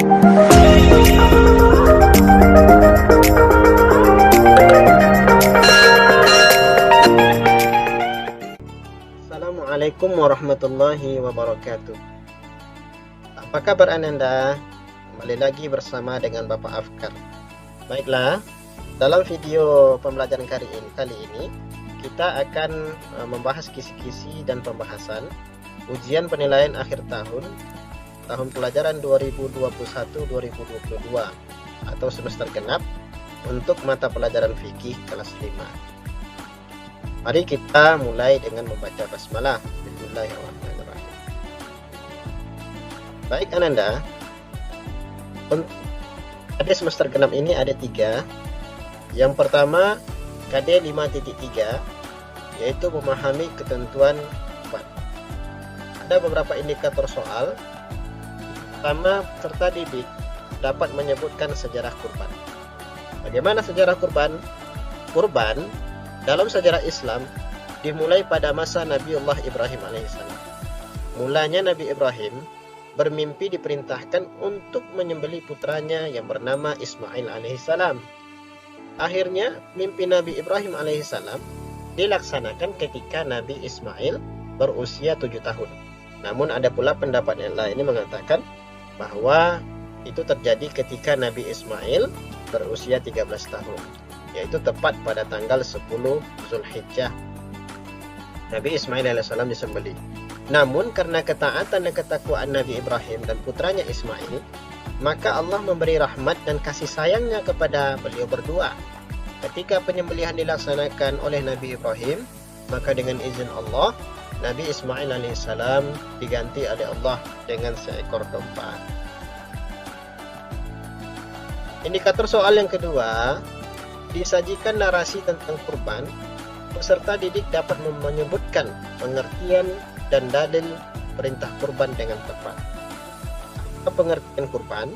Assalamualaikum warahmatullahi wabarakatuh. Apa kabar Ananda? Kembali lagi bersama dengan Bapak Afkar. Baiklah, dalam video pembelajaran kali ini kita akan membahas kisi-kisi dan pembahasan ujian penilaian akhir tahun pelajaran 2021-2022 atau semester genap untuk mata pelajaran fikih kelas 5. Mari kita mulai dengan membaca basmalah. Bismillahirrahmanirrahim. Baik Ananda, KD semester genap ini ada 3. Yang pertama KD 5.3, yaitu memahami ketentuan kurban. Ada beberapa indikator soal. Pertama, peserta didik dapat menyebutkan sejarah kurban. Bagaimana sejarah kurban? Kurban dalam sejarah Islam dimulai pada masa Nabiullah Ibrahim alaihissalam. Mulanya Nabi Ibrahim bermimpi diperintahkan untuk menyembelih putranya yang bernama Ismail alaihissalam. Akhirnya mimpi Nabi Ibrahim alaihissalam dilaksanakan ketika Nabi Ismail berusia 7 tahun. Namun ada pula pendapat yang lain yang mengatakan bahwa itu terjadi ketika Nabi Ismail berusia 13 tahun. Yaitu tepat pada tanggal 10 Zulhijjah Nabi Ismail alaihissalam disembelih. Namun karena ketaatan dan ketakwaan Nabi Ibrahim dan putranya Ismail, maka Allah memberi rahmat dan kasih sayangnya kepada beliau berdua. Ketika penyembelihan dilaksanakan oleh Nabi Ibrahim, maka dengan izin Allah, Nabi Ismail alaihissalam diganti oleh Allah dengan seekor domba. Indikator soal yang kedua, disajikan narasi tentang kurban, peserta didik dapat menyebutkan pengertian dan dalil perintah kurban dengan tepat. Apa pengertian kurban?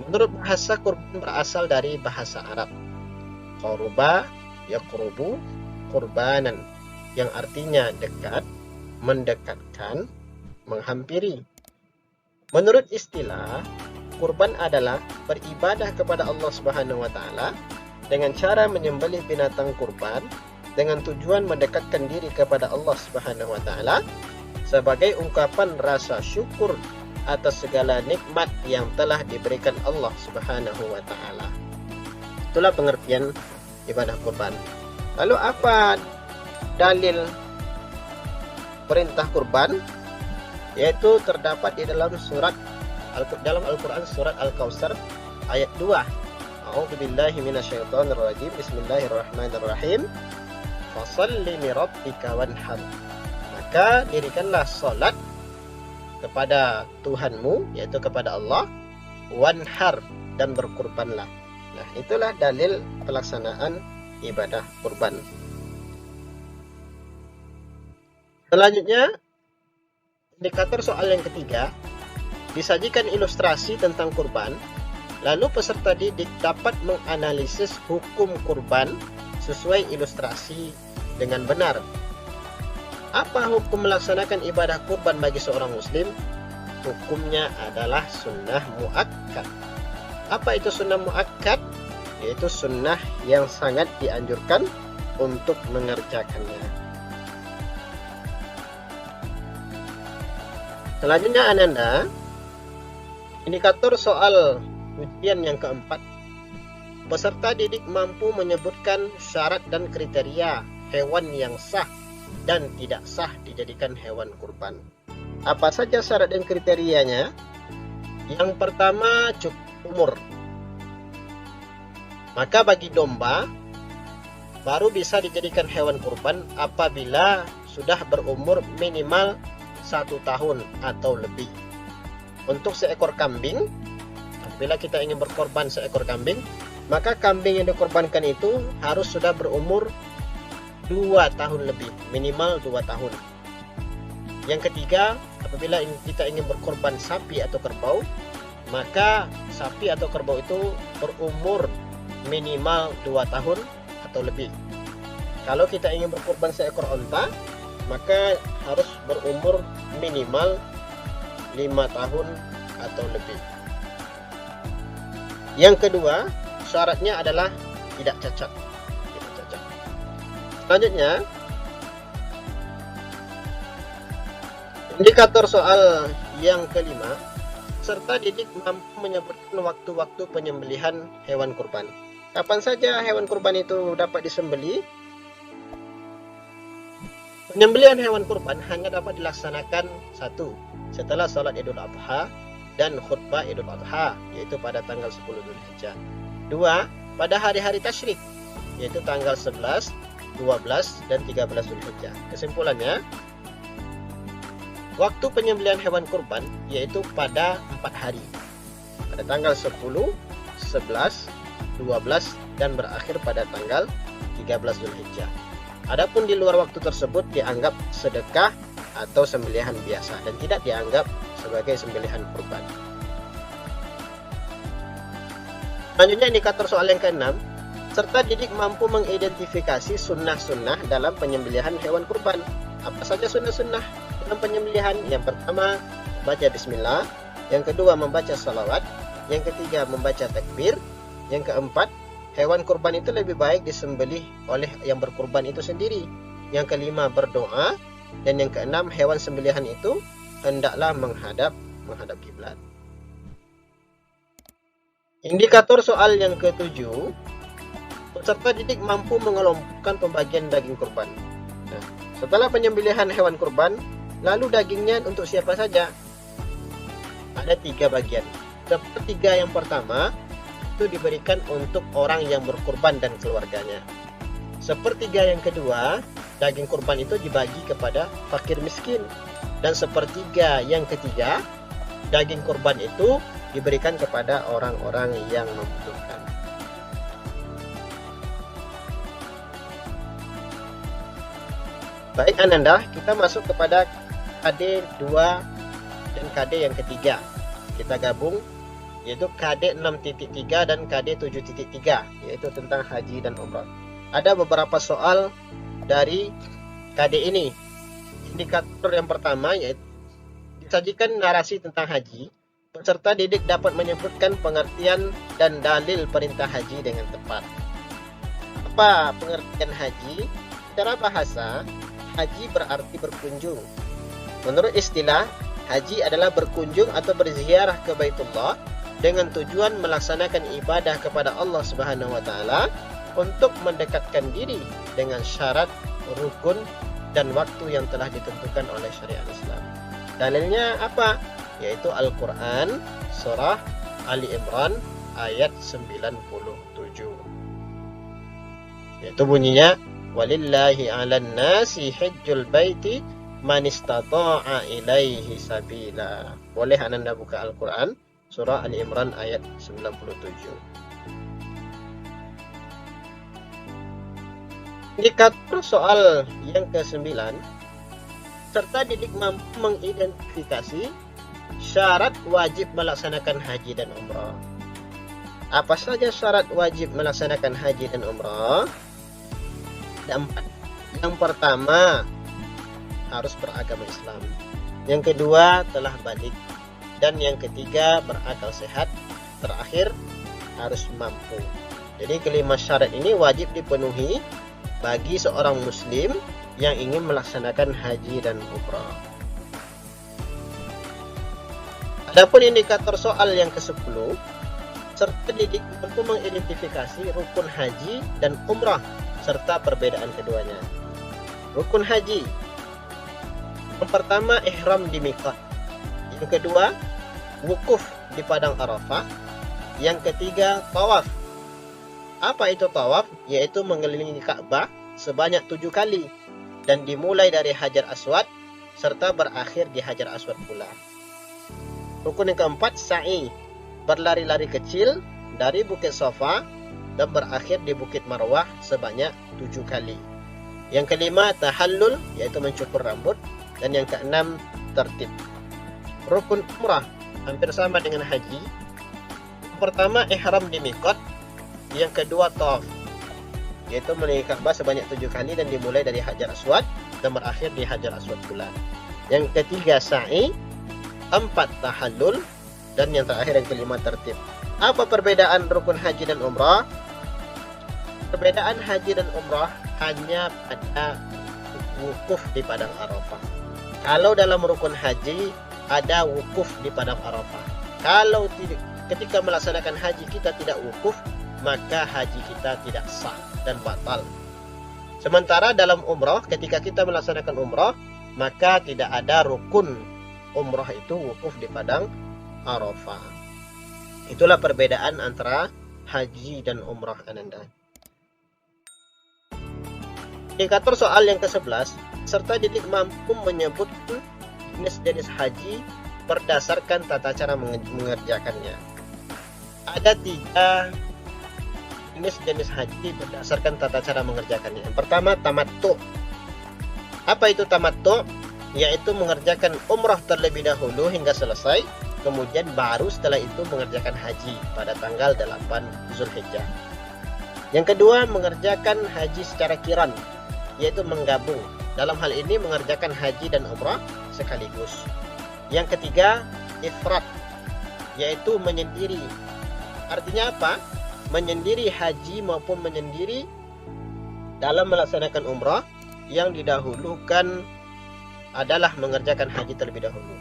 Menurut bahasa, kurban berasal dari bahasa Arab. Qurba, yaqrubu, kurbanan, yang artinya dekat, mendekatkan, menghampiri. Menurut istilah, kurban adalah beribadah kepada Allah Subhanahu wa taala dengan cara menyembelih binatang kurban dengan tujuan mendekatkan diri kepada Allah Subhanahu wa taala sebagai ungkapan rasa syukur atas segala nikmat yang telah diberikan Allah Subhanahu wa taala. Itulah pengertian ibadah kurban. Lalu apa dalil perintah kurban? Yaitu terdapat di dalam Al-Quran surat Al-Kautsar ayat 2. A'udzu billahi minasyaitonir rajim. Bismillahirrahmanirrahim. Fasholli lirabbika wanhar. Maka dirikanlah salat kepada Tuhanmu, yaitu kepada Allah, wanhar, dan berkurbanlah. Nah, itulah dalil pelaksanaan ibadah kurban. Selanjutnya, indikator soal yang ketiga, disajikan ilustrasi tentang kurban. Lalu peserta didik dapat menganalisis hukum kurban sesuai ilustrasi dengan benar. Apa hukum melaksanakan ibadah kurban bagi seorang muslim? Hukumnya adalah sunnah muakkad. Apa itu sunnah muakkad? Yaitu sunnah yang sangat dianjurkan untuk mengerjakannya. Selanjutnya Ananda, indikator soal ujian yang keempat, peserta didik mampu menyebutkan syarat dan kriteria hewan yang sah dan tidak sah dijadikan hewan kurban. Apa saja syarat dan kriterianya? Yang pertama, cukup umur. Maka bagi domba baru bisa dijadikan hewan kurban apabila sudah berumur minimal 1 tahun atau lebih. Untuk seekor kambing, bila kita ingin berkorban seekor kambing, maka kambing yang dikorbankan itu harus sudah berumur 2 tahun lebih, minimal 2 tahun. Yang ketiga, apabila kita ingin berkorban sapi atau kerbau, maka sapi atau kerbau itu berumur minimal 2 tahun atau lebih. Kalau kita ingin berkorban seekor onta, maka harus berumur minimal 5 tahun atau lebih. Yang kedua, syaratnya adalah tidak cacat. Tidak cacat. Selanjutnya, indikator soal yang kelima, serta didik mampu menyebutkan waktu-waktu penyembelihan hewan kurban. Kapan saja hewan kurban itu dapat disembelih? Penyembelihan hewan kurban hanya dapat dilaksanakan satu, setelah sholat Idul Adha dan khutbah Idul Adha, yaitu pada tanggal 10 Dzulhijjah. Dua, pada hari-hari tasyrik, yaitu tanggal 11, 12, dan 13 Dzulhijjah. Kesimpulannya, waktu penyembelihan hewan kurban yaitu pada 4 hari, pada tanggal 10, 11, 12, dan berakhir pada tanggal 13 Dzulhijjah. Adapun di luar waktu tersebut dianggap sedekah atau sembelihan biasa dan tidak dianggap sebagai sembelihan kurban. Selanjutnya indikator soal yang keenam, serta didik mampu mengidentifikasi sunnah-sunnah dalam penyembelihan hewan kurban. Apa saja sunnah-sunnah dalam penyembelihan? Yang pertama, baca bismillah. Yang kedua, membaca salawat. Yang ketiga, membaca takbir. Yang keempat, hewan kurban itu lebih baik disembelih oleh yang berkurban itu sendiri. Yang kelima, berdoa. Dan yang keenam, hewan sembelihan itu hendaklah menghadap kiblat. Indikator soal yang ketujuh, peserta didik mampu mengelompokkan pembagian daging kurban. Nah, setelah penyembelihan hewan kurban, lalu dagingnya untuk siapa saja? Ada 3 bagian. Sepertiga yang pertama itu diberikan untuk orang yang berkurban dan keluarganya. Sepertiga yang kedua, daging kurban itu dibagi kepada fakir miskin. Dan sepertiga yang ketiga, daging kurban itu diberikan kepada orang-orang yang membutuhkan. Baik Ananda, kita masuk kepada KD 2 dan KD yang ketiga. Kita gabung, yaitu KD 6.3 dan KD 7.3, yaitu tentang haji dan umrah. Ada beberapa soal dari KD ini. Indikator yang pertama yaitu disajikan narasi tentang haji. Peserta didik dapat menyebutkan pengertian dan dalil perintah haji dengan tepat. Apa pengertian haji? Secara bahasa, haji berarti berkunjung. Menurut istilah, haji adalah berkunjung atau berziarah ke Baitullah dengan tujuan melaksanakan ibadah kepada Allah Subhanahu wa taala untuk mendekatkan diri dengan syarat, rukun, dan waktu yang telah ditentukan oleh syariat Islam. Dalilnya apa? Yaitu Al-Quran, surah Ali Imran ayat 97. Yaitu bunyinya, walillahi 'alan nasi hajjul baiti man istata'a ilaihi sabila. Boleh Anda buka Al-Quran, surah Ali Imran ayat 97. Indikator soal yang ke-9, serta didik mampu mengidentifikasi syarat wajib melaksanakan haji dan umrah. Apa saja syarat wajib melaksanakan haji dan umrah? Ada 4. Yang pertama, harus beragama Islam. Yang kedua, telah balik. Dan yang ketiga, berakal sehat. Terakhir, harus mampu. Jadi kelima syarat ini wajib dipenuhi bagi seorang muslim yang ingin melaksanakan haji dan umrah. Adapun indikator soal yang ke-10, serta didik mampu mengidentifikasi rukun haji dan umrah serta perbedaan keduanya. Rukun haji. Yang pertama, ihram di miqat. Yang kedua, wukuf di padang Arafah. Yang ketiga, tawaf. Apa itu tawaf? Yaitu mengelilingi Ka'bah sebanyak 7 kali dan dimulai dari Hajar Aswad serta berakhir di Hajar Aswad pula. Rukun yang keempat, sa'i, berlari-lari kecil dari Bukit Safa dan berakhir di Bukit Marwah sebanyak 7 kali. Yang kelima, tahallul, yaitu mencukur rambut. Dan yang keenam, tertib. Rukun umrah hampir sama dengan haji. Yang pertama, ihram di miqat. Yang kedua, tawaf, yaitu melihat Ka'bah sebanyak 7 kali dan dimulai dari Hajar Aswad dan berakhir di Hajar Aswad pula. Yang ketiga, sa'i. 4, tahallul. Dan yang terakhir, yang kelima, tertib. Apa perbedaan rukun haji dan umrah? Perbedaan haji dan umrah hanya pada wukuf di padang Arafah. Kalau dalam rukun haji ada wukuf di padang Arafah. Kalau ketika melaksanakan haji kita tidak wukuf, maka haji kita tidak sah dan batal. Sementara dalam umrah, ketika kita melaksanakan umrah, maka tidak ada rukun umrah itu wukuf di padang Arafah. Itulah perbedaan antara haji dan umrah, Ananda. Indikator soal yang ke-11, serta didik mampu menyebutkan jenis-jenis haji berdasarkan tata cara mengerjakannya. Ada 3 jenis haji berdasarkan tata cara mengerjakannya. Yang pertama, tamattu. Apa itu tamattu? Yaitu mengerjakan umrah terlebih dahulu hingga selesai, kemudian baru setelah itu mengerjakan haji pada tanggal 8 Zulhijjah. Yang kedua, mengerjakan haji secara qiran, yaitu menggabung. Dalam hal ini mengerjakan haji dan umrah sekaligus. Yang ketiga, ifrat, yaitu menyendiri. Artinya apa? Menyendiri haji maupun menyendiri dalam melaksanakan umrah. Yang didahulukan adalah mengerjakan haji terlebih dahulu.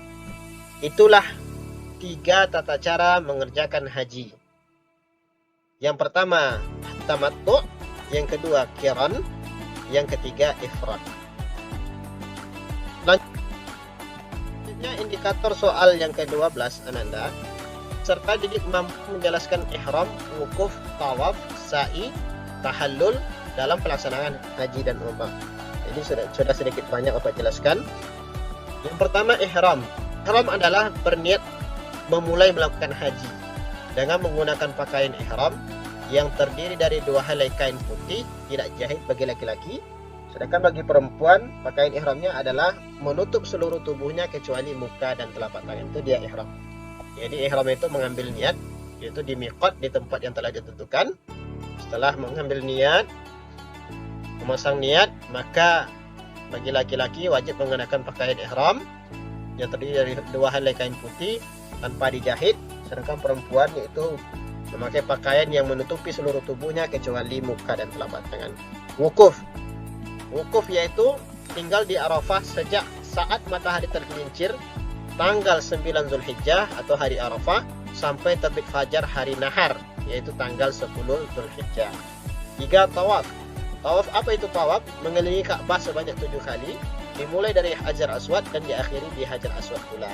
Itulah 3 tata cara mengerjakan haji. Yang pertama, tamattu. Yang kedua, qiran. Yang ketiga, ifrat. Selanjutnya, indikator soal yang ke-12, Ananda. Serta didik mampu menjelaskan ihram, wukuf, tawaf, sa'i, tahallul dalam pelaksanaan haji dan umrah. Ini sudah sedikit banyak Bapak jelaskan. Yang pertama, ihram. Ihram adalah berniat memulai melakukan haji dengan menggunakan pakaian ihram yang terdiri dari 2 helai kain putih tidak jahit bagi laki-laki. Sedangkan bagi perempuan, pakaian ihramnya adalah menutup seluruh tubuhnya kecuali muka dan telapak tangan. Itu dia ihram. Jadi ihram itu mengambil niat, yaitu di miqat, di tempat yang telah ditentukan. Setelah mengambil niat, memasang niat, maka bagi laki-laki wajib mengenakan pakaian ihram yang terdiri dari 2 helai kain putih tanpa dijahit. Sedangkan perempuan yaitu memakai pakaian yang menutupi seluruh tubuhnya kecuali muka dan telapak tangan. Wukuf. Wukuf yaitu tinggal di Arafah sejak saat matahari tergelincir tanggal 9 Zulhijjah atau hari Arafah sampai terbit fajar hari Nahar, yaitu tanggal 10 Zulhijjah. 3. Tawaf. Tawaf, apa itu tawaf? Mengelilingi Ka'bah sebanyak 7 kali, dimulai dari Hajar Aswad dan diakhiri di Hajar Aswad pula.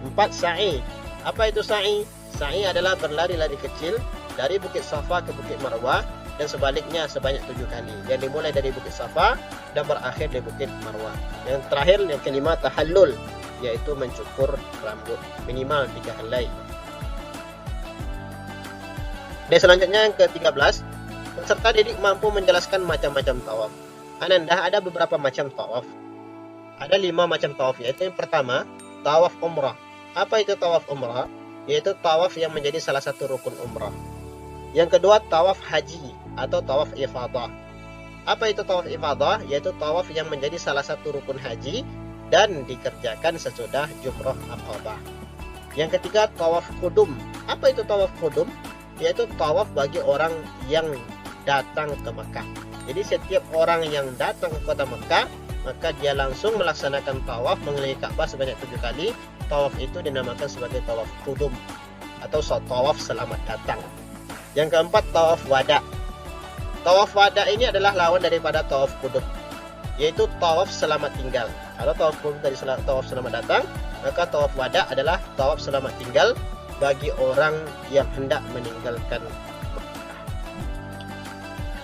4. Sa'i. Apa itu sa'i? Sa'i adalah berlari-lari kecil dari Bukit Safa ke Bukit Marwah dan sebaliknya sebanyak 7 kali, yang dimulai dari Bukit Safa dan berakhir di Bukit Marwah. Yang terakhir, yang kelima, tahallul, yaitu mencukur rambut minimal 3 helai. Dan selanjutnya yang ke-13, peserta didik mampu menjelaskan macam-macam tawaf. Ananda, ada beberapa macam tawaf. Ada 5 macam tawaf, yaitu yang pertama, tawaf umrah. Apa itu tawaf umrah? Yaitu tawaf yang menjadi salah satu rukun umrah. Yang kedua, tawaf haji atau tawaf ifadah. Apa itu tawaf ifadah? Yaitu tawaf yang menjadi salah satu rukun haji dan dikerjakan sesudah Jumrah Aqabah. Yang ketiga, tawaf qudum. Apa itu tawaf qudum? Yaitu tawaf bagi orang yang datang ke Mekah. Jadi setiap orang yang datang ke kota Mekah, maka dia langsung melaksanakan tawaf mengelilingi Ka'bah sebanyak 7 kali. Tawaf itu dinamakan sebagai tawaf qudum atau tawaf selamat datang. Yang keempat, tawaf wada. Tawaf wada ini adalah lawan daripada tawaf qudum, yaitu tawaf selamat tinggal. Kalau tawaf qudum dari tawaf selamat datang, maka tawaf wada adalah tawaf selamat tinggal bagi orang yang hendak meninggalkan Mekah.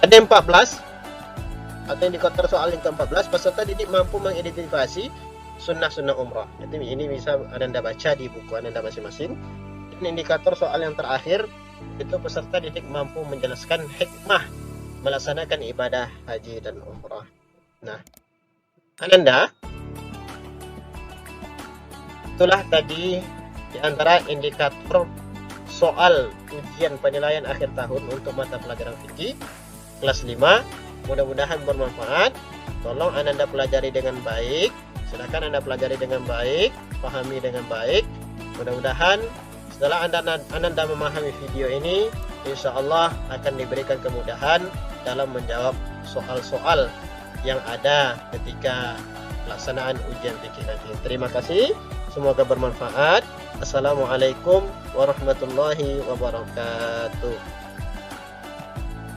Ada 14 atau indikator soal yang ke-14, peserta didik mampu mengidentifikasi sunnah-sunnah umrah. Jadi ini bisa Anda baca di buku Anda masing-masing. Dan indikator soal yang terakhir itu peserta didik mampu menjelaskan hikmah melaksanakan ibadah haji dan umrah. Nah, Ananda, itulah tadi di antara indikator soal ujian penilaian akhir tahun untuk mata pelajaran fikih kelas 5. Mudah-mudahan bermanfaat. Tolong Anda pelajari dengan baik. Silakan Anda pelajari dengan baik, pahami dengan baik. Mudah-mudahan Setelah Anda memahami video ini, insya Allah akan diberikan kemudahan dalam menjawab soal-soal yang ada ketika pelaksanaan ujian fikih nanti. Terima kasih, semoga bermanfaat. Assalamualaikum warahmatullahi wabarakatuh.